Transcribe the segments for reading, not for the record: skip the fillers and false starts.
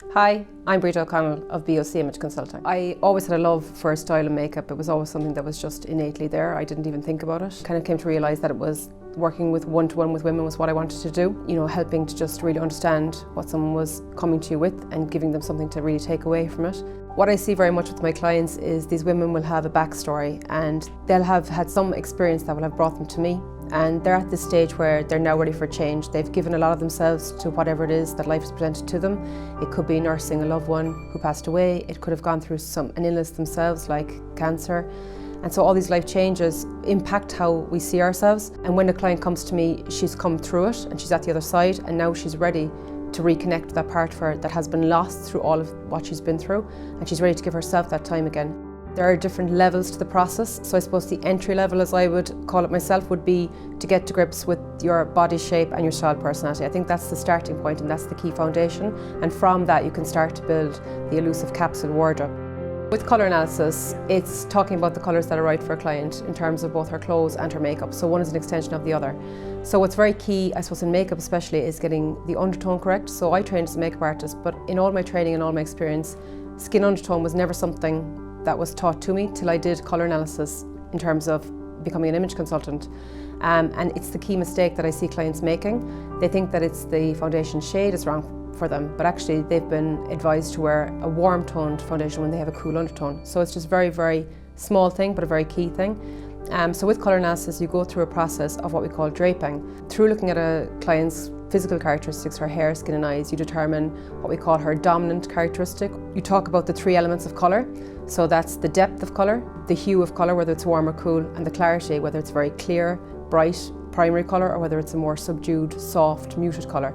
Hi, I'm Bríd O'Connell of BOC Image Consulting. I always had a love for style and makeup. It was always something that was just innately there. I didn't even think about it. Kind of came to realise that it was working with one-to-one with women was what I wanted to do. You know, helping to just really understand what someone was coming to you with and giving them something to really take away from it. What I see very much with my clients is these women will have a backstory and they'll have had some experience that will have brought them to me. And they're at this stage where they're now ready for change. They've given a lot of themselves to whatever it is that life has presented to them. It could be nursing a loved one who passed away. It could have gone through an illness themselves, like cancer. And so all these life changes impact how we see ourselves. And when a client comes to me, she's come through it and she's at the other side, and now she's ready to reconnect with that part of her that has been lost through all of what she's been through, and she's ready to give herself that time again. There are different levels to the process, so I suppose the entry level, as I would call it myself, would be to get to grips with your body shape and your style personality. I think that's the starting point and that's the key foundation, and from that you can start to build the elusive capsule wardrobe. With colour analysis, it's talking about the colours that are right for a client in terms of both her clothes and her makeup, so one is an extension of the other. So what's very key, I suppose in makeup especially, is getting the undertone correct. So I trained as a makeup artist, but in all my training and all my experience, skin undertone was never something that was taught to me till I did colour analysis in terms of becoming an image consultant. And it's the key mistake that I see clients making. They think that it's the foundation shade is wrong for them, but actually they've been advised to wear a warm toned foundation when they have a cool undertone. So it's just very, very small thing, but a very key thing. So with colour analysis, you go through a process of what we call draping. Through looking at a client's physical characteristics, her hair, skin and eyes, you determine what we call her dominant characteristic. You talk about the three elements of colour. So that's the depth of colour, the hue of colour, whether it's warm or cool, and the clarity, whether it's very clear, bright, primary colour, or whether it's a more subdued, soft, muted colour.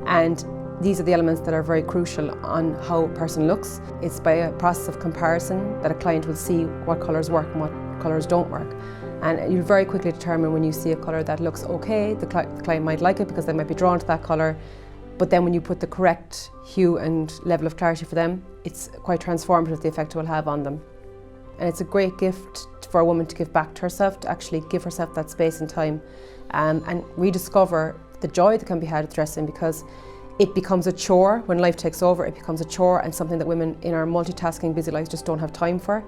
And these are the elements that are very crucial on how a person looks. It's by a process of comparison that a client will see what colours work and what colours don't work. And you'll very quickly determine when you see a colour that looks okay, the client might like it because they might be drawn to that colour, but then when you put the correct hue and level of clarity for them, it's quite transformative, the effect it will have on them. And it's a great gift for a woman to give back to herself, to actually give herself that space and time and rediscover the joy that can be had with dressing, because it becomes a chore. When life takes over, it becomes a chore and something that women in our multitasking busy lives just don't have time for.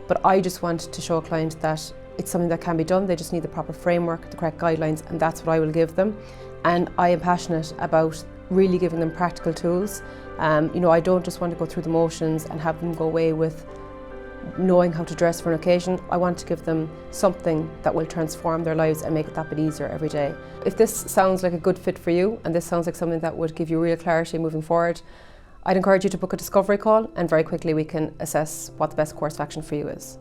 But I just want to show a client that it's something that can be done. They just need the proper framework, the correct guidelines, and that's what I will give them. And I am passionate about really giving them practical tools. You know, I don't just want to go through the motions and have them go away with knowing how to dress for an occasion. I want to give them something that will transform their lives and make it that bit easier every day. If this sounds like a good fit for you, and this sounds like something that would give you real clarity moving forward, I'd encourage you to book a discovery call, and very quickly we can assess what the best course of action for you is.